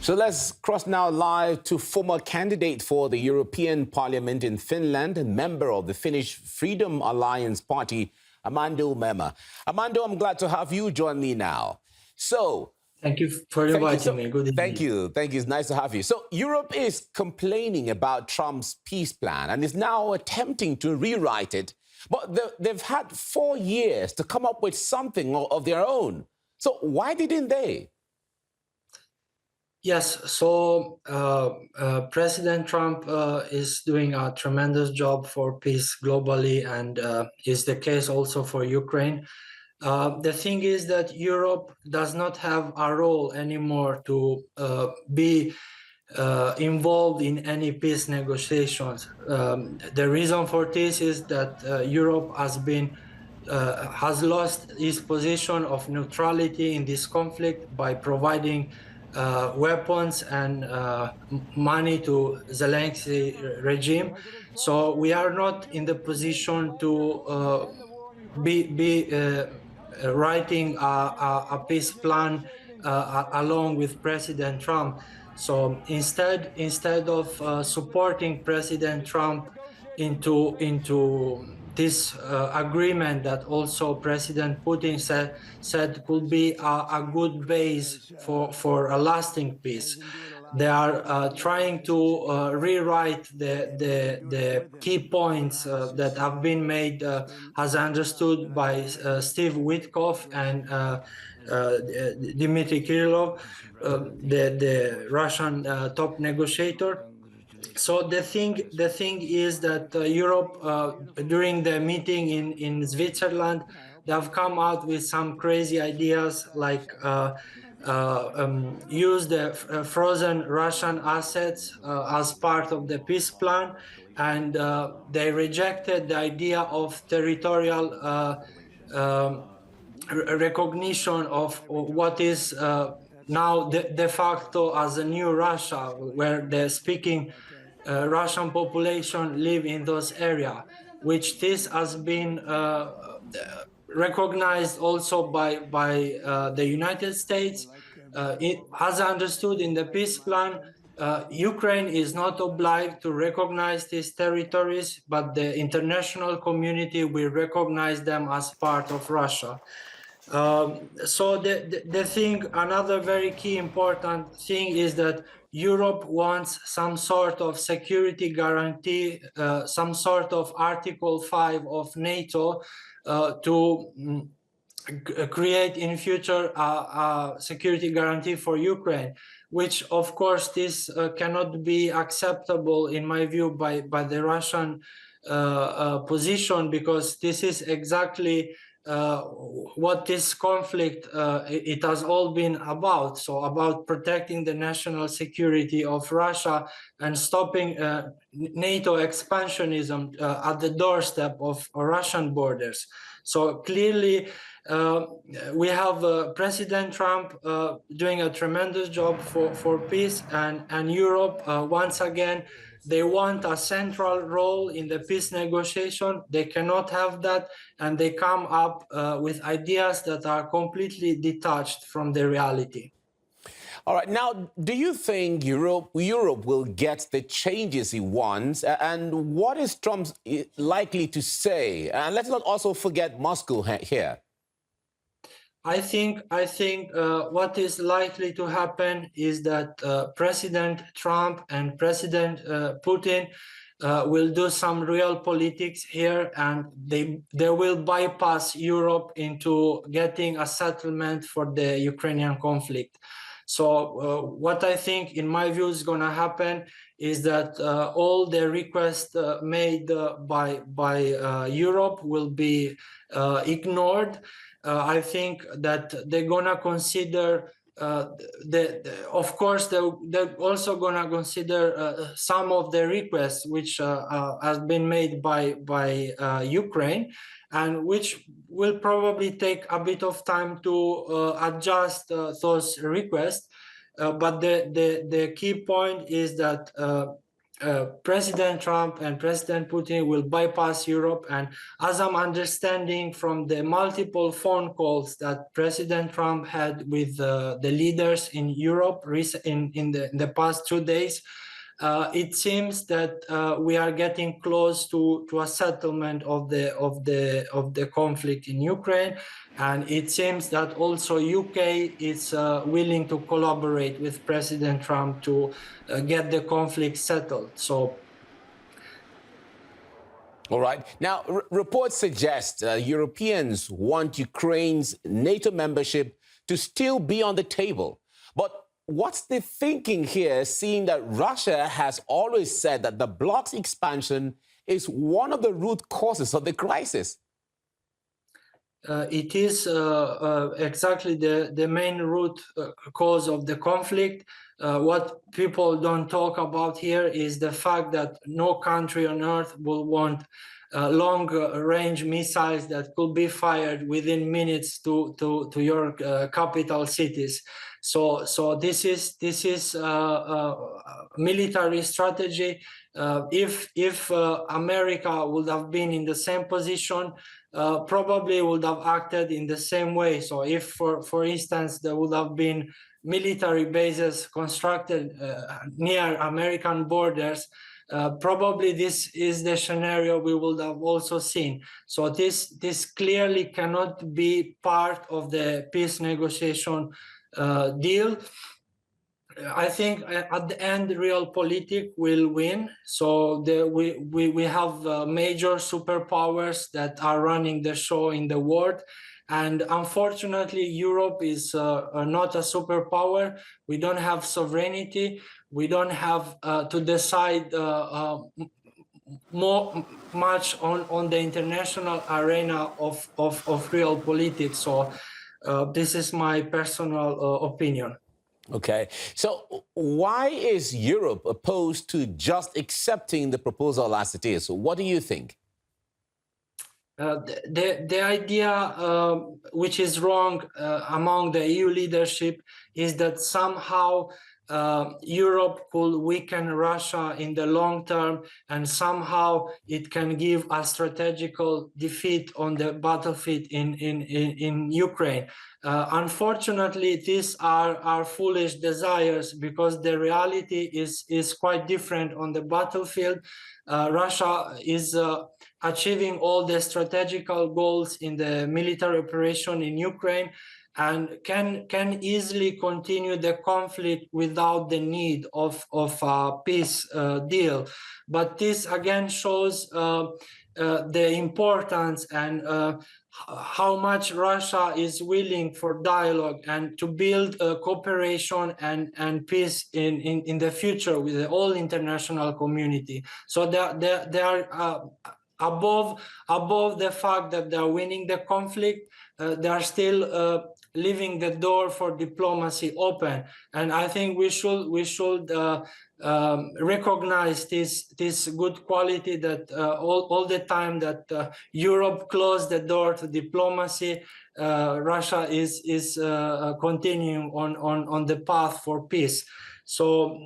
So let's cross now live to former candidate for the European Parliament in Finland and member of the Finnish Freedom Alliance Party, Armando Memma. Armando, I'm glad to have you join me now. So, thank you for inviting me. Good evening. Thank you. It's nice to have you. So Europe is complaining about Trump's peace plan and is now attempting to rewrite it. But they've had 4 years to come up with something of their own. So why didn't they? Yes, so President Trump is doing a tremendous job for peace globally, and is the case also for Ukraine. The thing is that Europe does not have a role anymore to be involved in any peace negotiations. The reason for this is that Europe has lost its position of neutrality in this conflict by providing weapons and money to Zelensky regime. So we are not in the position to be writing a peace plan along with President Trump. So instead of supporting President Trump into this agreement that also President Putin said could be a good base for a lasting peace, they are trying to rewrite the key points that have been made as understood by Steve Witkoff and Dmitry Kirillov, the Russian top negotiator. So the thing is that Europe, during the meeting in Switzerland, they have come out with some crazy ideas like use the frozen Russian assets as part of the peace plan, and they rejected the idea of territorial recognition of what is now de facto as a new Russia, where the speaking Russian population live in those areas, which this has been recognized also by the United States. It has understood in the peace plan, Ukraine is not obliged to recognize these territories, but the international community will recognize them as part of Russia. So the thing, another very key important thing is that Europe wants some sort of security guarantee, some sort of Article 5 of NATO to create in future a security guarantee for Ukraine, which of course this cannot be acceptable in my view by the Russian position, because this is exactly what this conflict it has all been about. So about protecting the national security of Russia and stopping NATO expansionism at the doorstep of Russian borders. So clearly we have President Trump doing a tremendous job for peace, and Europe once again, they want a central role in the peace negotiation. They cannot have that, and they come up with ideas that are completely detached from the reality. All right. Now, do you think Europe will get the changes it wants? And what is Trump likely to say? And let's not also forget Moscow here. I think what is likely to happen is that President Trump and President Putin will do some real politics here, and they will bypass Europe into getting a settlement for the Ukrainian conflict. So what I think, in my view, is going to happen is that all the requests made by Europe will be ignored. I think that they're gonna consider of course they're also gonna consider some of the requests which has been made by Ukraine, and which will probably take a bit of time to adjust those requests. But the key point is that President Trump and President Putin will bypass Europe. And as I'm understanding from the multiple phone calls that President Trump had with the leaders in Europe in the past 2 days, it seems that we are getting close to a settlement of the conflict in Ukraine, and it seems that also UK is willing to collaborate with President Trump to get the conflict settled. So. All right. Now, reports suggest Europeans want Ukraine's NATO membership to still be on the table. But what's the thinking here, seeing that Russia has always said that the bloc's expansion is one of the root causes of the crisis? It is exactly the main root cause of the conflict. What people don't talk about here is the fact that no country on earth will want long-range missiles that could be fired within minutes to your capital cities. So this is military strategy. If America would have been in the same position, probably would have acted in the same way. So if, for instance, there would have been military bases constructed near American borders, probably this is the scenario we would have also seen. So this clearly cannot be part of the peace negotiation deal. I think at the end, realpolitik will win. So we have major superpowers that are running the show in the world. And unfortunately, Europe is not a superpower. We don't have sovereignty. We don't have to decide much on the international arena of realpolitik. So this is my personal opinion. Okay, so why is Europe opposed to just accepting the proposal as it is? What do you think? The idea, which is wrong among the EU leadership, is that somehow Europe could weaken Russia in the long term, and somehow it can give a strategical defeat on the battlefield in Ukraine. Unfortunately, these are foolish desires, because the reality is quite different on the battlefield. Russia is achieving all the strategical goals in the military operation in Ukraine, and can easily continue the conflict without the need of a peace deal. But this again shows the importance and how much Russia is willing for dialogue and to build cooperation and peace in the future with the whole international community. So they are above the fact that they are winning the conflict. They are still leaving the door for diplomacy open, and I think we should recognize this good quality that all the time that Europe closed the door to diplomacy, Russia is continuing on the path for peace. So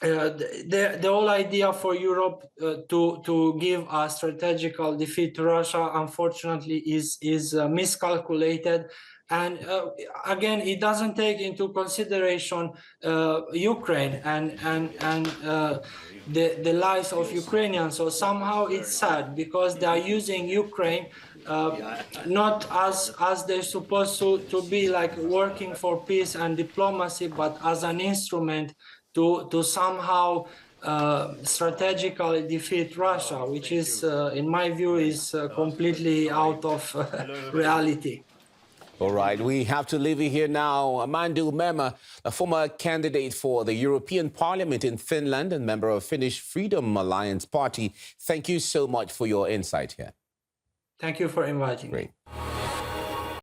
the whole idea for Europe to give a strategical defeat to Russia, unfortunately, is miscalculated. And again, it doesn't take into consideration Ukraine and the lives of Ukrainians. So somehow it's sad, because they are using Ukraine not as they're supposed to be, like working for peace and diplomacy, but as an instrument to somehow strategically defeat Russia, which is, in my view, is completely out of reality. All right, we have to leave it here now. Amandu Mema, a former candidate for the European Parliament in Finland and member of Finnish Freedom Alliance Party, thank you so much for your insight here. Thank you for inviting me. Great.